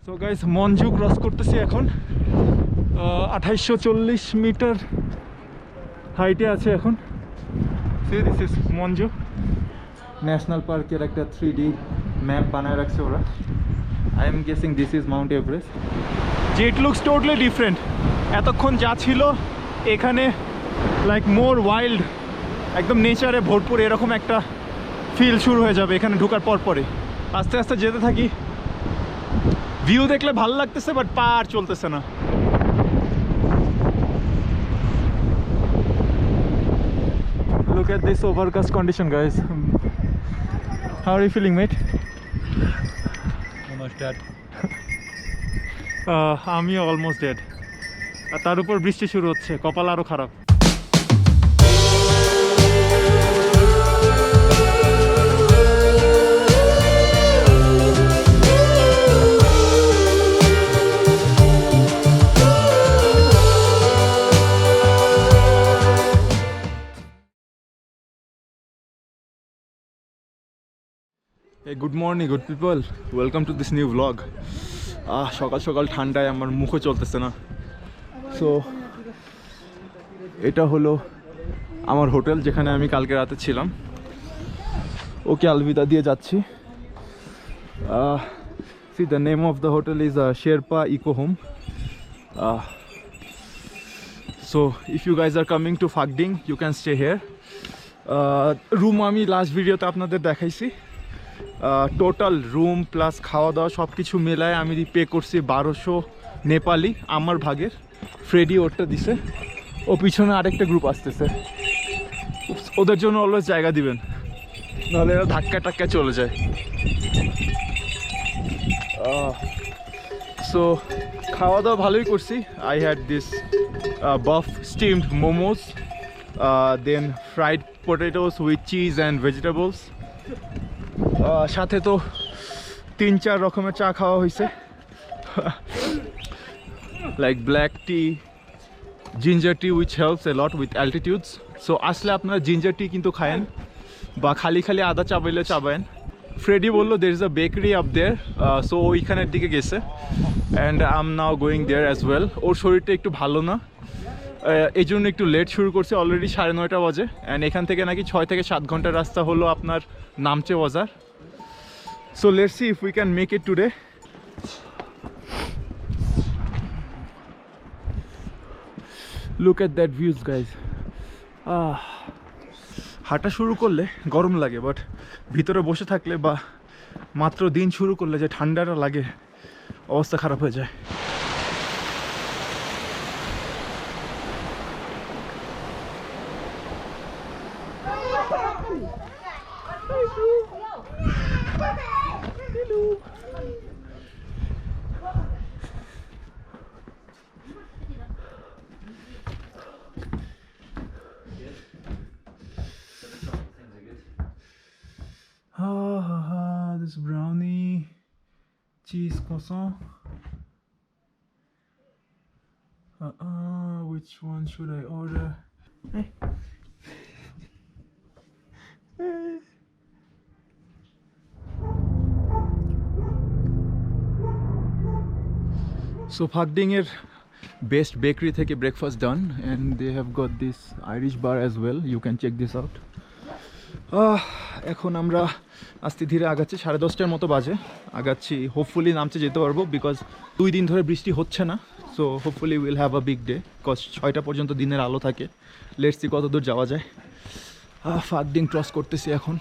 So guys Manju cross করতেছি এখন 2840 metre হাইটে আছে এখন। C this is Manju national পার্কের একটা 3D ম্যাপ বানায় রাখছে ওরা। I am guessing this is Mount Everest. যে ইট লুকস টোটালি ডিফারেন্ট। এতক্ষণ যা ছিল এখানে লাইক মোর ওয়াইল্ড, একদম নেচারে ভরপুর এরকম একটা ফিল শুরু হয়ে যাবে এখানে ঢোকার পর পরে। আস্তে আস্তে যেতে থাকি, ভিউ দেখলে ভালো লাগতেছে বাট পা আর চলতেছে না। Look at this overcast condition, guys. How are you feeling, mate? Almost dead. আমি অলমোস্ট ডেড। আর তার উপর বৃষ্টি শুরু হচ্ছে, কপাল আরো খারাপ। Hey, good morning, good people. Welcome to this new vlog. সকাল সকাল ঠান্ডায় আমার মুখও চলতেছে না। সো এটা হলো আমার হোটেল যেখানে আমি কালকে রাতে ছিলাম। ওকে আলবিদা দিয়ে যাচ্ছি। See, the name of the hotel is Sherpa Eco Home. So if you guys are coming to Phakding, you can stay here. Room আমি লাস্ট ভিডিওতে আপনাদের দেখাইছি। টোটাল রুম প্লাস খাওয়া দাওয়া সব কিছু মেলায় আমি পে করছি 1200 নেপালি আমার ভাগের। ফ্রেডি ওরটা দিছে, ও পিছনে আরেকটা গ্রুপ আসতেছে। ওদের জন্য অলওয়েজ জায়গা দিবেন, নাহলে এরা ধাক্কা টাক্কা চলে যায়। সো খাওয়া দাওয়া ভালোই করছি। I had this buff steamed momos, then fried potatoes with cheese and vegetables. সাথে তো 3-4 রকমের চা খাওয়া হয়েছে, like black tea, ginger tea which helps a lot with altitudes. So আসলে আপনারা জিঞ্জার টি কিন্তু খায়েন, বা খালি খালি আদা চাবাইলে চাবায়েন। ফ্রেডি বললো there is a bakery up there, so ওইখানের দিকে গেছে and I am now going there as well. ওর শরীরটা একটু ভালো না, এই জন্য একটু লেট শুরু করছে। অলরেডি 9:30 বাজে অ্যান্ড এখান থেকে নাকি 6 থেকে 7 ঘন্টার রাস্তা হলো আপনার নামচে বাজার। So let's see if we can make it today. Look at that views guys. হাঁটা শুরু করলে গরম লাগে, বাট ভিতরে বসে থাকলে বা মাত্র দিন শুরু করলে যে ঠান্ডাটা লাগে, অবস্থা খারাপ হয়ে যায়। This brownie, cheese croissant. Which one should I order? So Phakding এর বেস্ট বেকারি থেকে breakfast done and they have got this Irish bar as well, you can check this out. এখন আমরা আস্তে ধীরে আগাচ্ছি, 10:30টার মতো বাজে আগাচ্ছি। হোপফুলি নামতে যেতে পারবো, বিকজ 2 দিন ধরে বৃষ্টি হচ্ছে না। So hopefully will have a big day, cause 6টা পর্যন্ত দিনের আলো থাকে। লেটস সি কত দূর যাওয়া যায়। ফাকডিং ক্রস করতেছি এখন।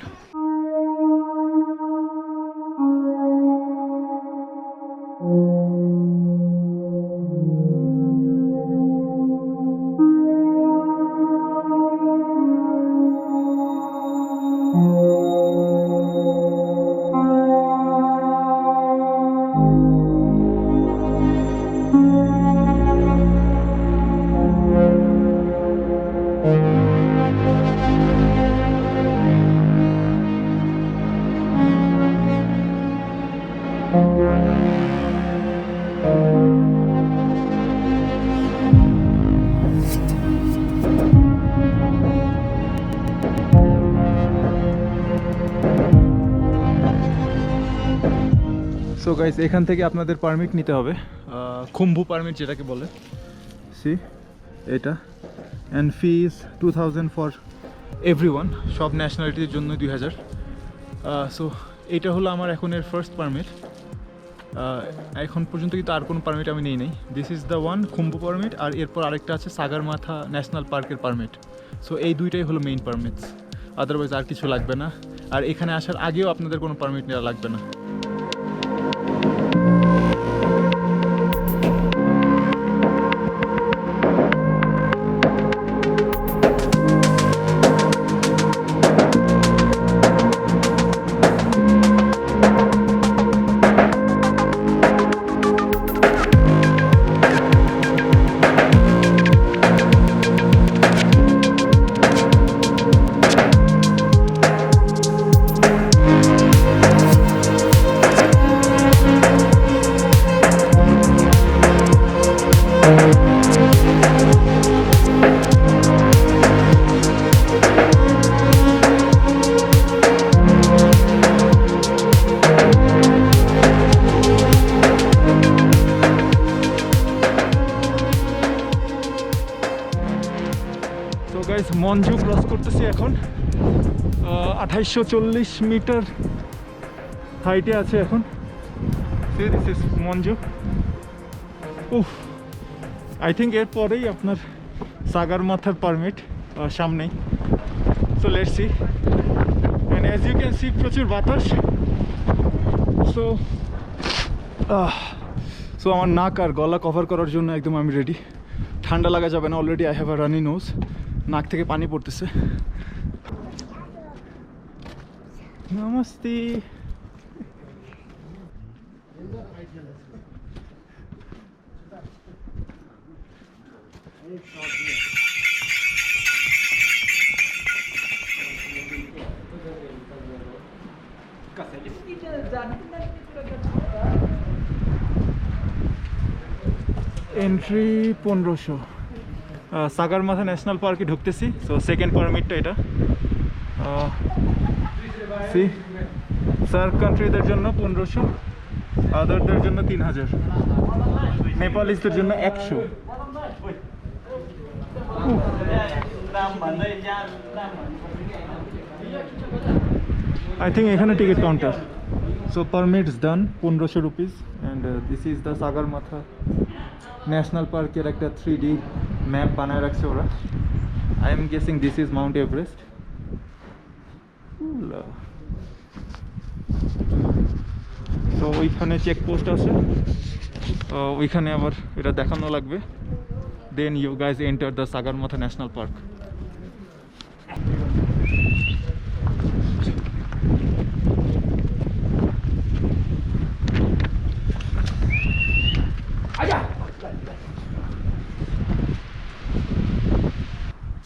সো সো গাইস এখান থেকে আপনাদের পারমিট নিতে হবে, খুম্বু পারমিট যেটাকে বলে। সি এটা, and fee is 2000 for everyone, সব ন্যাশনালিটির জন্য 2000। সো এইটা হলো আমার এখনের ফার্স্ট পারমিট। এখন পর্যন্ত কিন্তু আর কোনো পারমিট আমি নেই। This is the one, Khumbu permit, আর এরপর আরেকটা আছে সাগারমাথা ন্যাশনাল পার্কের পারমিট। সো এই দুইটাই হলো মেইন পারমিটস, আদারওয়াইজ আর কিছু লাগবে না। আর এখানে আসার আগেও আপনাদের কোনো পারমিট নেওয়া লাগবে না। মঞ্জু ক্রস করতেছি এখন, 2840 মিটার হাইটে আছে এখন। This is Monjo. উফ, আই থিঙ্ক এরপরেই আপনার সাগারমাথার পারমিট সামনেই। So let's see, and as you can see প্রচুর বাতাস। সো আমার নাক আর গলা কভার করার জন্য একদম আমি রেডি। ঠান্ডা লাগা যাবে না, already I have a runny nose, নাক থেকে পানি পড়তেছে। নমস্তে। এন্ট্রি 1500। সাগারমাথা ন্যাশনাল পার্কে ঢুকতেছি। সো সেকেন্ড পারমিটটা এটা। সি সার্ক কান্ট্রিদের জন্য 1500, আদারদের জন্য 3000, নেপালিসদের জন্য 100। আই থিঙ্ক এখানে ticket counter. So permits done, 1500 rupees. And this is the Sagarmatha national পার্কের একটা 3D ম্যাপ বানায় রাখছে ওরা। I am guessing this is Mount Everest. তো ওইখানে চেকপোস্ট আছে, ওইখানে আবার এটা দেখানো লাগবে। Then you guys enter the Sagarmatha national park.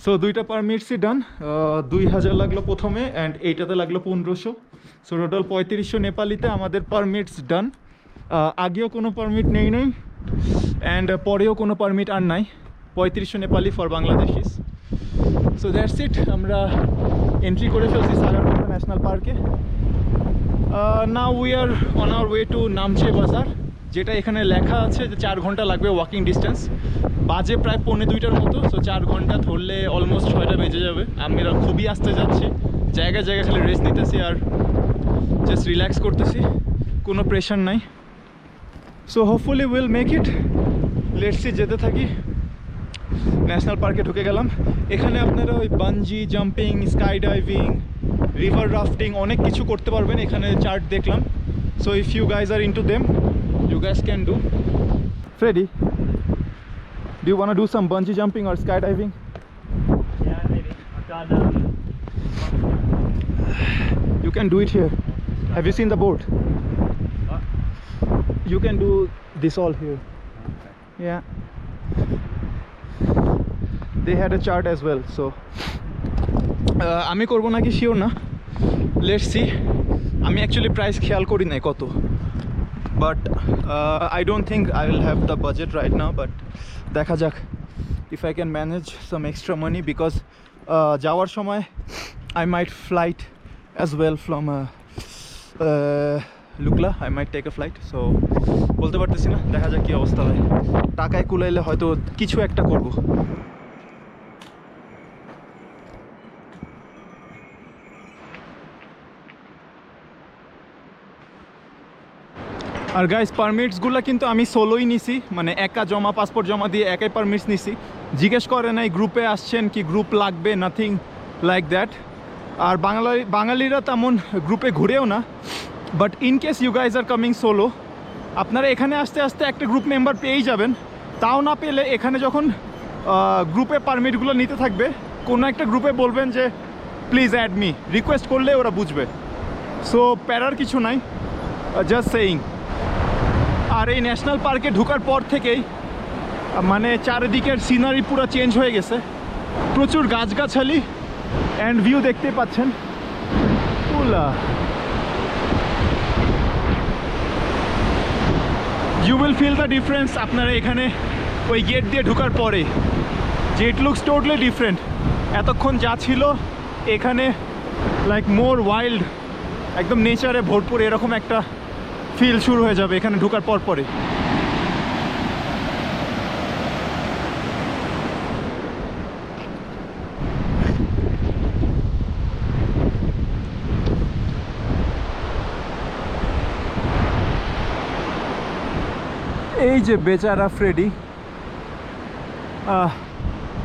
So দুইটা পারমিটসই ডান। 2000 লাগলো প্রথমে, অ্যান্ড এইটাতে লাগলো 1500। সো টোটাল 3500 নেপালিতে আমাদের পারমিটস ডান। আগেও কোনো পারমিট নেই, অ্যান্ড পরেও কোনো পারমিট আর নাই। 3500 নেপালি ফর বাংলাদেশিস। সো দ্যাটস ইট, আমরা এন্ট্রি করে ফেলছি সাগারমাথা ন্যাশনাল পার্কে। Now we are on our way to নামচে বাজার, যেটা এখানে লেখা আছে যে 4 ঘন্টা লাগবে ওয়াকিং ডিস্টেন্স। বাজে প্রায় 1:45টার মতো। সো 4 ঘন্টা ধরলে অলমোস্ট 6টা বেজে যাবে। আমরা খুবই আসতে যাচ্ছি, জায়গায় জায়গায় খালি রেস্ট নিতেছি আর জাস্ট রিল্যাক্স করতেছি, কোনো প্রেশার নাই। So hopefully will make it. Let's see, যেতে থাকি। ন্যাশনাল পার্কে ঢুকে গেলাম। এখানে আপনারা ওই bungee jumping, sky diving, river rafting অনেক কিছু করতে পারবেন, এখানে চার্ট দেখলাম। So if you guys are into them, you guys can do. Freddy, do you want to do some bungee jumping or skydiving? Yeah, maybe. I've done You can do it here. Have you seen the board? what? You can do this all here. Yeah. They had a chart as well, so আমি করব নাকি sure না। Let's see. আমি actually price খেয়াল করি নাই কত, but I don't think I will have the budget right now, but দেখা যাক if I can manage some extra money, because যাওয়ার সময় I might flight as well from Lukla, I might take a flight. So বলতে পারতেছি না, দেখা যাক কী অবস্থা হয়। টাকায় কুলাইলে হয়তো কিছু একটা করব। আর গাইস, পারমিটসগুলো কিন্তু আমি সোলোই নিছি, মানে একা জমা, পাসপোর্ট জমা দিয়ে একাই পারমিটস নিছি। জিজ্ঞেস করে নাই গ্রুপে আসছেন কি, গ্রুপ লাগবে, নাথিং লাইক দ্যাট। আর বাঙালিরা তেমন গ্রুপে ঘুরেও না। But in case you guys are coming solo, আপনারা এখানে আসতে আসতে একটা গ্রুপ মেম্বার পেয়েই যাবেন। তাও না পেলে এখানে যখন গ্রুপে পারমিটগুলো নিতে থাকবে, কোনো একটা গ্রুপে বলবেন যে প্লিজ অ্যাড মি, রিকোয়েস্ট করলে ওরা বুঝবে। সো প্যারার কিছু নাই, জাস্ট সেইং। আর এই ন্যাশনাল পার্কে ঢোকার পর থেকেই মানে চারিদিকের সিনারি পুরো চেঞ্জ হয়ে গেছে। প্রচুর গাছগাছালি অ্যান্ড ভিউ দেখতে পাচ্ছেন। ওলা, you will feel the difference আপনারা এখানে ওই গেট দিয়ে ঢোকার পরে, যে ইট লুকস টোটালি ডিফারেন্ট। এতক্ষণ যা ছিল এখানে লাইক মোর ওয়াইল্ড, একদম নেচারে ভরপুর, এরকম একটা ফিল শুরু হয়ে যাবে এখানে ঢোকার পর পরে। এই যে বেচারা ফ্রেডি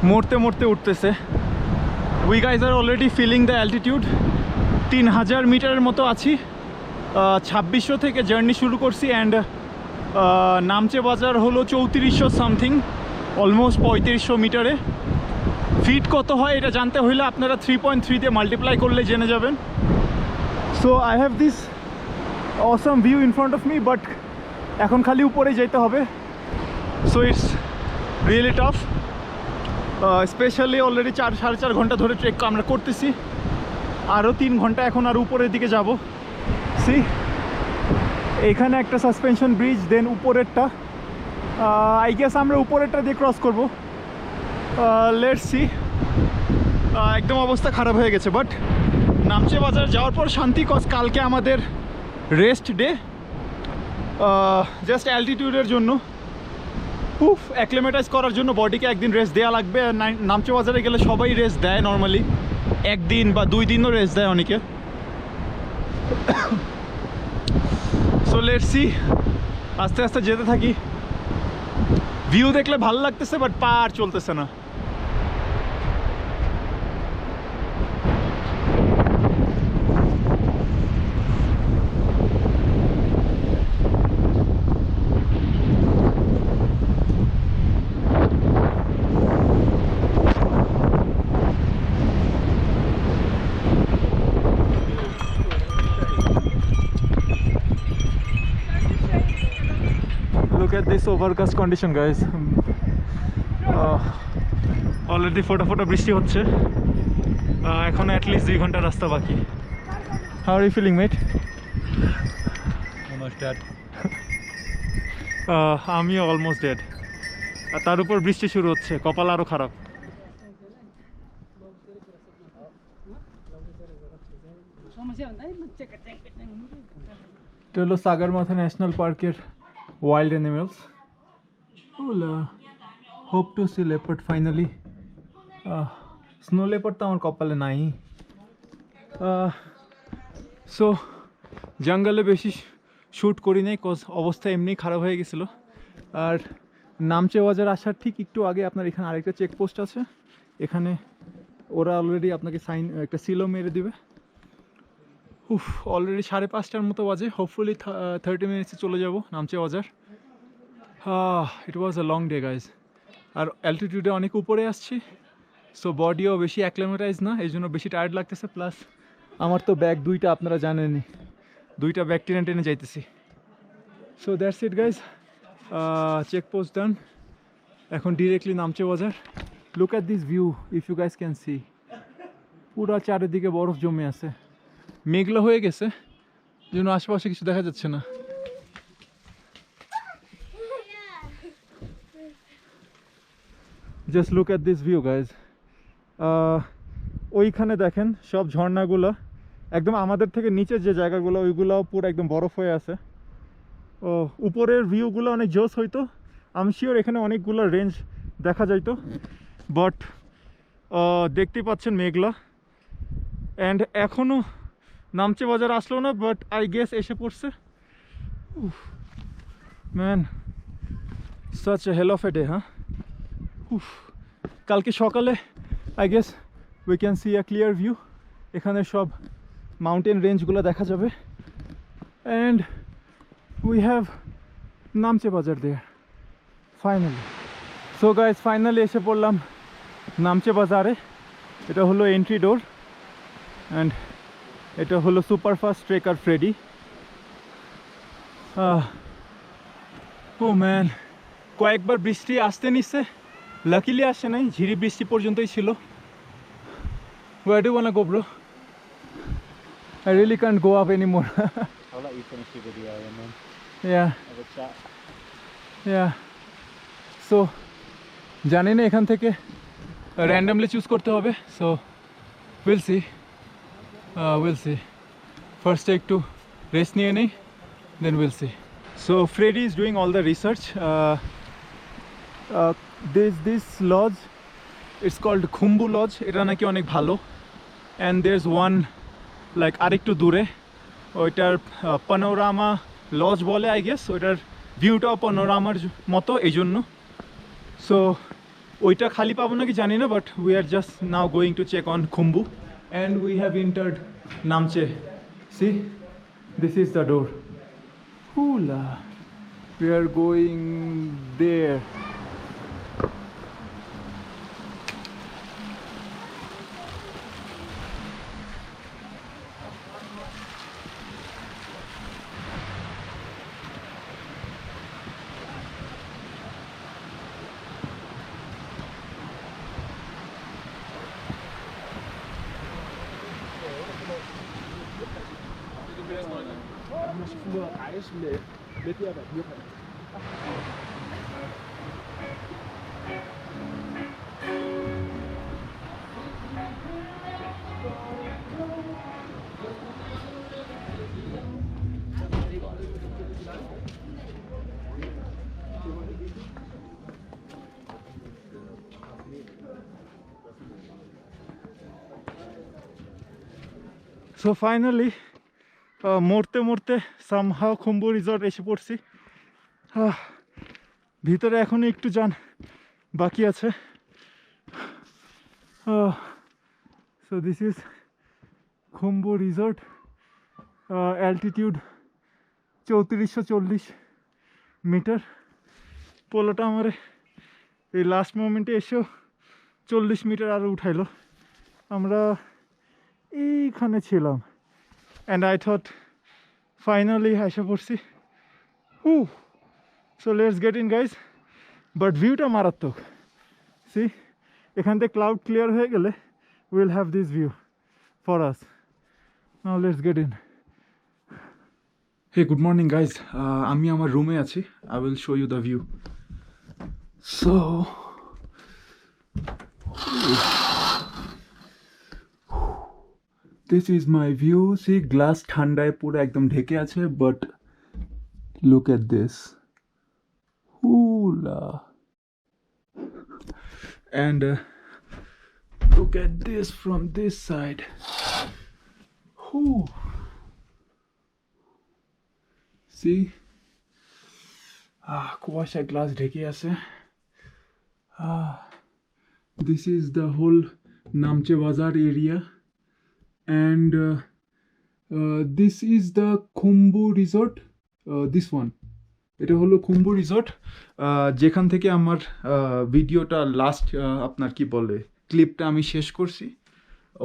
মরতে মরতে উঠতেছে। We guys are already feeling the altitude. 3000 মিটারের মতো আছি। 2600 থেকে জার্নি শুরু করছি অ্যান্ড নামচে বাজার হলো 3400 সামথিং, অলমোস্ট 3500 মিটারে। ফিট কত হয় এটা জানতে হইলে আপনারা 3.3 দিয়ে মাল্টিপ্লাই করলে জেনে যাবেন। So I have this awesome view in front of me, but এখন খালি উপরেই যেতে হবে। So it's really tough, specially already 4-4.5 ঘন্টা ধরে ট্রেক আমরা করতেছি। আরও 3 ঘন্টা এখন আর উপরের দিকে যাব। সি, এইখানে একটা সাসপেনশন ব্রিজ, দেন উপরেরটা আই গেস আমরা উপরেরটা দিয়ে ক্রস করব। Let's see. একদম অবস্থা খারাপ হয়ে গেছে, বাট নামচে বাজার যাওয়ার পর শান্তি, কজ কালকে আমাদের রেস্ট ডে, জাস্ট অ্যালটিটিউডের জন্য। উফ, অ্যাক্লিমেটাইজ করার জন্য বডিকে একদিন রেস্ট দেওয়া লাগবে। নামচে বাজারে গেলে সবাই রেস্ট দেয় নর্মালি, 1 দিন বা 2 দিনও রেস্ট দেয় অনেকে। সো লেটস সি, আস্তে আস্তে যেতে থাকি। ভিউ দেখলে ভালো লাগতেছে, বাট পা আর চলতেছে না। Look at this overcast condition, guys. Already ফোটা ফোটা বৃষ্টি হচ্ছে। এখন অ্যাটলিস্ট 2 ঘন্টা রাস্তা বাকি। How are you feeling, mate? Almost dead. আমিও অলমোস্ট ডেড। আর তার উপর বৃষ্টি শুরু হচ্ছে, কপাল আরও খারাপ। এটা হলো সাগরমাথা ন্যাশনাল পার্কের wild animals. Hope to see leopard finally. Snow leopard তো আমার কপালে নাই। সো জঙ্গলে বেশি শ্যুট করি নাই, কজ অবস্থা এমনি খারাপ হয়ে গেছিলো। আর নামচে বাজার আসার ঠিক একটু আগে আপনার এখানে আরেকটা চেকপোস্ট আছে, এখানে ওরা অলরেডি আপনাকে সাইন একটা সিলও মেরে দিবে। উফ, অলরেডি 5:30টার মতো বাজে। হোপফুলি 30 মিনিটসে চলে যাব নামচে বাজার। ইট ওয়াজ আ লং ডে গাইজ। আর অ্যালটিটিউডে অনেক উপরে আসছি, সো বডিও বেশি অ্যাক্লিমেটাইজ না, এই জন্য বেশি টায়ার্ড লাগতেছে। প্লাস আমার তো ব্যাগ 2টা, আপনারা জানেনই, 2টা ব্যাগ টেনে টেনে যাইতেছি। So that's it guys, checkpost done. এখন directly Namche Bazaar. Look at this view, if you guys can see. পুরো চারিদিকে বরফ জমে আছে, মেঘলা হয়ে গেছে, জন্য আশেপাশে কিছু দেখা যাচ্ছে না। Just look at this view guys. ওইখানে দেখেন সব ঝর্ণাগুলো একদম আমাদের থেকে নিচে যে জায়গাগুলো ওইগুলোও পুরো একদম বরফ হয়ে আছে। ও উপরের ভিউগুলো অনেক জোস হইতো, আমি শিওর এখানে অনেকগুলো রেঞ্জ দেখা যাইতো, বাট দেখতেই পাচ্ছেন মেঘলা। অ্যান্ড এখনও নামচে বাজার আসলো না, বাট আই গেস এসে পড়ছে। Man such a hell of a day, হ্যাঁ। কালকে সকালে I guess we can see a clear view, এখানে সব মাউন্টেন রেঞ্জগুলো দেখা যাবে। অ্যান্ড উই হ্যাভ নামচে বাজার দেয়ার ফাইনালি। সো গাইজ ফাইনালি এসে পড়লাম নামচে বাজারে। এটা হলো এন্ট্রি ডোর, অ্যান্ড এটা হলো সুপারফাস্ট ট্রেকার ফ্রেডি। ও ম্যান, কয়েকবার বৃষ্টি আসতে নিচ্ছে, লাকিলি আসে নাই, ঝিরি বৃষ্টি পর্যন্তই ছিল। Where do you wanna go, bro? I really can't go up anymore. I'll let you finish your video and then Yeah, have a chat. yeah. So জানি না এখান থেকে র্যান্ডমলি চুজ করতে হবে, সো উইল সি। ফার্স্টে একটু rest নিয়ে নেই, then will see. So Freddy is doing all the research. This lodge, it's called Khumbu lodge, এটা নাকি অনেক ভালো। And there is one like আরেকটু দূরে, ওইটার পানোরামা লজ বলে আই গেস, ওইটার ভিউটাও পানোরামার মতো, এই জন্য। সো ওইটা খালি পাবো নাকি জানি না, but we are just now going to check on Khumbu, and we have entered Namche. See, this is the door. হুলা, we are going there. So finally মরতে মরতে সামহাও খুম্বু রিসর্ট এসে পড়ছি। ভিতরে এখনও একটু যান বাকি আছে। So this is Khumbu resort, altitude 3440 metre. পোলোটা আমার এই লাস্ট মোমেন্টে এসেও 40 মিটার আরও উঠাইলো। আমরা এইখানে ছিলাম, অ্যান্ড আই থট ফাইনালি এসে পড়ছি। So let's get in guys. But ভিউটা মারাত্মক। সি, এখান থেকে ক্লাউড ক্লিয়ার হয়ে গেলে will have this view for us. Now let's get in. Hey, good morning guys, আমি আমার রুমে আছি। I will show you the view. So this is my view. See, glass ঠান্ডায় পুরো একদম ঢেকে আছে, but look at this. Hula. And look at this from this side. Whew. See? কুয়াশা গ্লাস ঢেকে আছে। This is the whole Namche Bazaar area, and this is the Khumbu resort. This one. এটা হলো খুম্বু রিসর্ট, যেখান থেকে আমার ভিডিওটা last আপনার কি বলে ক্লিপটা আমি শেষ করছি।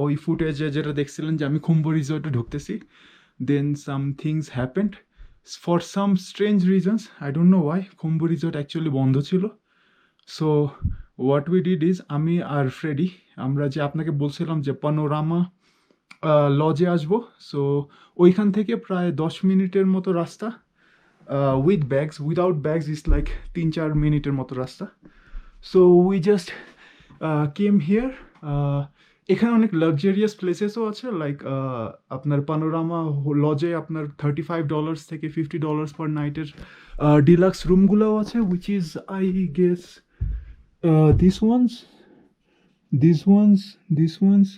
ওই ফুটেজে যেটা দেখছিলেন যে আমি খুম্বু রিসর্টে ঢুকতেছি, then some things happened for some strange reasons, I don't know why. Khumbu resort actually বন্ধ ছিল। So what we did is, আমি আর ফ্রেডি আমরা যে আপনাকে বলছিলাম যে পানোরামা লজে আসবো, সো ওইখান থেকে প্রায় 10 মিনিটের মতো রাস্তা। With bags, without bags is like 3-4 মিনিটের মতো রাস্তা। So we just came here. এখানে অনেক লাক্সারিয়াস প্লেসেসও আছে লাইক আপনার পানোরামা লজে আপনার $35 থেকে $50 পার নাইটের ডিলাক্স রুমগুলোও আছে which is I guess this ones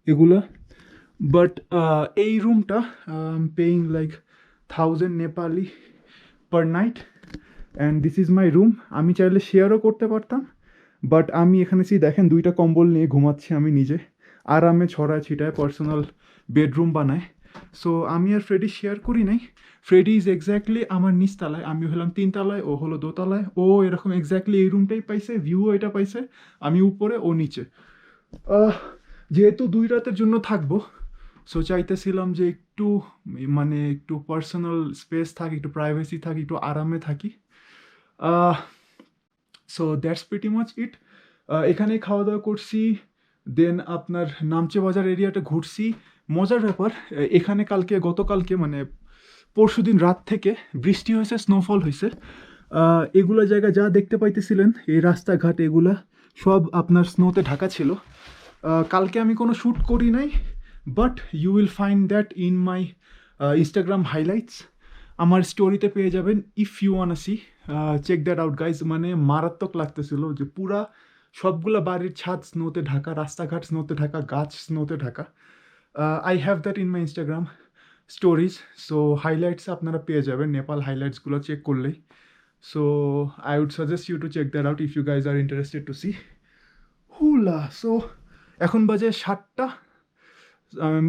এগুলা বাট এই রুমটা paying like 1000 Nepali per night and this is my room. আমি চাইলে শেয়ারও করতে পারতাম বাট আমি এখানে দেখেন 2টা কম্বল নিয়ে ঘুমাচ্ছি আমি নিজে আরামে ছড়ায় ছিটায় পার্সোনাল বেডরুম বানায়। সো আমি আর ফ্রেডি শেয়ার করি নাই। ফ্রেডি ইজ এক্স্যাক্টলি আমার নিচতলায়, আমি হলাম 3 তলায়, ও হলো 2 তলায়। ও এরকম এক্স্যাক্টলি এই রুমটাই পাইছে, ভিউ এটা পাইছে, আমি উপরে ও নিচে। যেহেতু 2 রাতের জন্য থাকবো সো চাইতেছিলাম যে একটু মানে একটু পার্সোনাল স্পেস থাকি, একটু প্রাইভেসি থাকি, একটু আরামে থাকি। সো দ্যাটস প্রিটি মাচ ইট। এখানে খাওয়া দাওয়া করছি, দেন আপনার নামচে বাজার এরিয়াটা ঘুরছি। মজার ব্যাপার এখানে গতকালকে মানে পরশুদিন রাত থেকে বৃষ্টি হয়েছে, স্নোফল হয়েছে। এগুলা জায়গা যা দেখতে পাইতেছিলেন এই রাস্তাঘাট এগুলা সব আপনার স্নোতে ঢাকা ছিল। কালকে আমি কোনো শ্যুট করি নাই but you will find that in my Instagram highlights. আমার স্টোরিতে পেয়ে যাবেন if you want see, check that out guys. মানে মারাত্মক লাগতেছিল যে পুরা সবগুলা বাড়ির ছাদ স্নোতে ঢাকা, রাস্তাঘাট স্নোতে ঢাকা, গাছ স্নোতে ঢাকা। I have that in my Instagram stories. So highlights আপনারা পেয়ে যাবেন, নেপাল হাইলাইটসগুলো চেক করলেই। So I would suggest you to check that out if you guys are interested to see. হুলা সো এখন বাজে 7টা।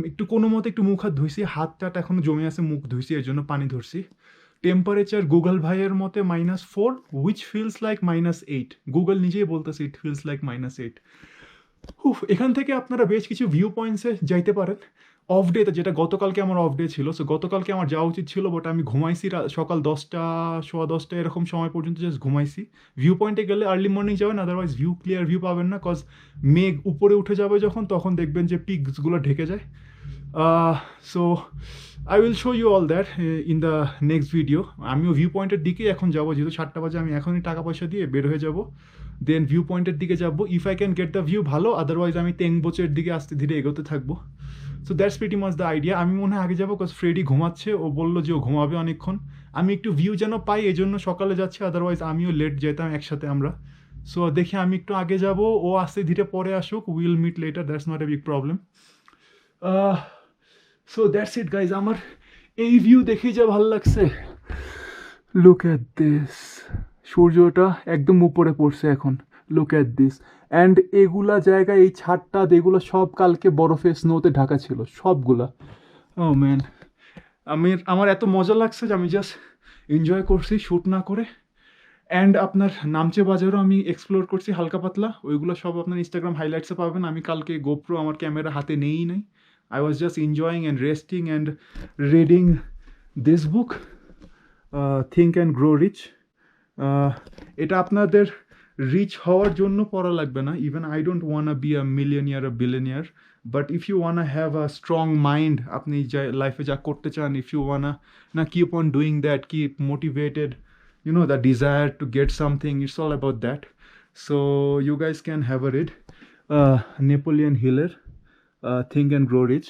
একটু কোনো মতে একটু মুখ হাত ধুইছি, হাতটা এখনও জমে আছে, মুখ ধুইছি এর জন্য পানি ধরছি। টেম্পারেচার গুগল ভাইয়ের মতে -4 উইচ ফিলস লাইক -8। গুগল নিজেই বলতেছে ইট ফিলস লাইক -8। এখান থেকে আপনারা বেশ কিছু ভিউ পয়েন্টসে যাইতে পারেন অফ ডেতে, যেটা গতকালকে আমার অফ ডে ছিল। সো গতকালকে আমার যাওয়া উচিত ছিল বাট আমি ঘুমাইছি সকাল 10টা, সোয়া 10টা এরকম সময় পর্যন্ত জাস্ট ঘুমাইছি। ভিউ পয়েন্টে গেলে আর্লি মর্নিং যাবেন, আদারওয়াইজ ক্লিয়ার ভিউ পাবেন না, কজ মেঘ উপরে উঠে যাবে যখন তখন দেখবেন যে পিকসগুলো ঢেকে যায়। So I will show you all that in the next video. আমিও ভিউ পয়েন্টের দিকেই এখন যাবো, যেহেতু 7টা বাজে আমি এখনই টাকা পয়সা দিয়ে বের হয়ে যাব, দেন ভিউ পয়েন্টের দিকে যাবো। If I can get the view ভালো, আদারওয়াইজ আমি টেংবোচের দিকে আস্তে ধীরে এগোতে থাকবো। So that's pretty much the idea. আমি মনে হয় আগে যাবো কজ ফ্রেডি ঘুমাচ্ছে, ও বললো যে ও ঘুমাবে অনেকক্ষণ। আমি একটু ভিউ যেন পাই এই জন্য সকালে যাচ্ছি, আদারওয়াইজ আমিও লেট যেতাম একসাথে আমরা। সো দেখি আমি একটু আগে যাব, ও আস্তে ধীরে পরে আসুক, will meet later, that's not a big problem. So that's it guys. আমার এই ভিউ দেখেই যা ভালো লাগছে। লুক অ্যাট দিস, সূর্যটা একদম উপরে পড়ছে এখন। Look at this. অ্যান্ড এগুলা জায়গা, এই ছাদটা এগুলো সব কালকে বরফে স্নোতে ঢাকা ছিল সবগুলা। ও ম্যান, আমার এত মজা লাগছে যে আমি জাস্ট এনজয় করছি শ্যুট না করে। অ্যান্ড আপনার নামচে বাজারও আমি এক্সপ্লোর করছি হালকা পাতলা, ওইগুলো সব আপনার ইনস্টাগ্রাম হাইলাইটসে পাবেন। আমি কালকে গোপ্রো আমার ক্যামেরা হাতে নেই নাই। I was just enjoying and resting and reading this book, Think and Grow Rich. এটা আপনাদের রিচ হওয়ার জন্য পড়া লাগবে না। Even I don't wanna be a millionaire a billionaire, but if you wanna have a strong mind, আপনি যা লাইফে যা করতে চান, ইফ ইউ ওয়ান্না না keep on doing that, keep motivated, you know, the desire to get something, it's all about that. So you guys can have a read Napoleon Hiller, Think and Grow Rich.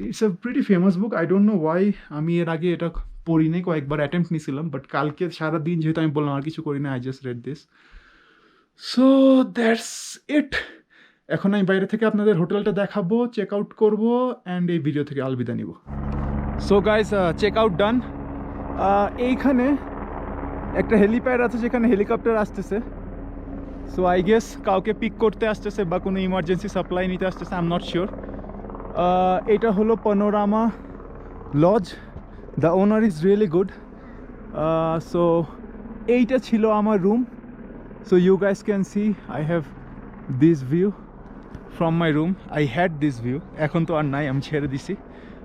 It's a pretty famous book. I don't know why আমি এর আগে এটা পড়ি নাই, কয়েকবার attempt নিয়েছিলাম, but কালকে সারাদিন যেহেতু আমি বললাম আর কিছু করি না, I just red this. So that's ইট। এখন আমি বাইরে থেকে আপনাদের হোটেলটা দেখাবো, চেক আউট করবো, অ্যান্ড এই ভিডিও থেকে আলবিদা নিব। সো গাইস, চেক আউট ডান। এইখানে একটা হেলিপ্যাড আছে যেখানে হেলিকপ্টার আসতেছে। সো আই গেস কাউকে পিক করতে আসতেছে বা কোনো ইমার্জেন্সি সাপ্লাই নিতে আসতেছে, আই এম নট শিওর। এটা হলো panorama lodge. The owner is really good. So এইটা ছিল আমার room. So you guys can see I have this view from my room. I had this view, এখন তো আর নাই, আমি ছেড়ে দিছি।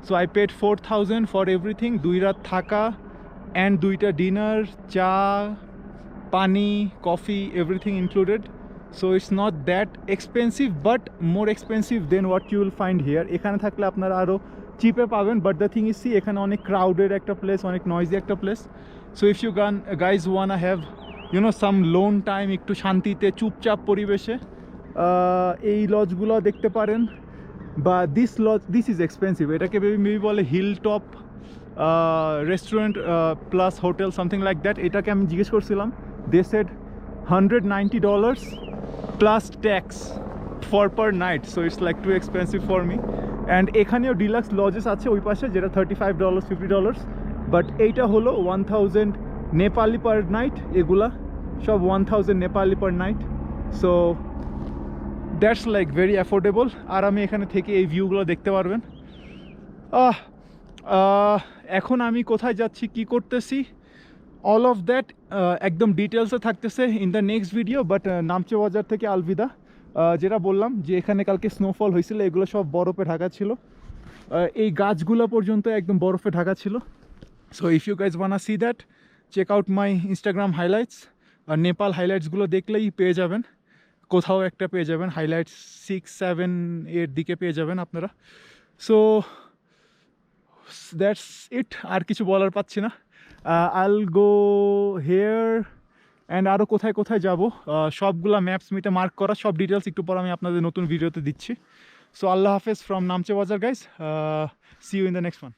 So I paid 4000 for everything, 2 রাত থাকা অ্যান্ড 2টা ডিনার, চা, পানি, coffee, everything included. So it's not that expensive but more expensive than what you will find here. এখানে থাকলে আপনারা আরও চিপে পাবেন, but the thing is see এখানে অনেক ক্রাউডেড একটা প্লেস, অনেক নয়েজি একটা place. So if you guys wanna have some lone time, একটু শান্তিতে চুপচাপ পরিবেশে, এই লজগুলো দেখতে পারেন, বা দিস ইজ এক্সপেন্সিভ, এটাকে মেবি বলে hill top restaurant plus hotel something like that. এটাকে আমি জিজ্ঞেস করছিলাম, they said $190 plus tax for per night, so it's like too expensive for me. And এখানেও ডিলাক্স লজেস আছে ওই পাশে, যেটা $35 $50, বাট এইটা হলো 1000 নেপালি পার নাইট, এগুলা সব 1000 Nepali per night, so that's like very affordable. আর আমি এখানে থেকে এই ভিউগুলো দেখতে পারবেন। এখন আমি কোথায় যাচ্ছি, কি করতেছি, অল অফ দ্যাট একদম ডিটেলসে থাকতেছে in the next video. But নামচে বাজার থেকে আলবিদা। যেটা বললাম যে এখানে কালকে স্নোফল হয়েছিল, এগুলো সব বরফে ঢাকা ছিল, এই গাছগুলো পর্যন্ত একদম বরফে ঢাকা ছিল। So if you guys wanna see that, check out my Instagram highlights, Nepal হাইলাইটসগুলো দেখলেই পেয়ে যাবেন, কোথাও একটা পেয়ে যাবেন, হাইলাইটস 6, 7 এর দিকে পেয়ে যাবেন আপনারা। সো দ্যাটস ইট, আর কিছু বলার পাচ্ছি না। আইল গো হেয়ার অ্যান্ড আরও কোথায় কোথায় যাব, সবগুলা ম্যাপস মিতে মার্ক করা, সব ডিটেলস একটু পর আমি আপনাদের নতুন ভিডিওতে দিচ্ছি। সো আল্লাহ হাফেজ from Namche Bazaar guys, see you in the next one.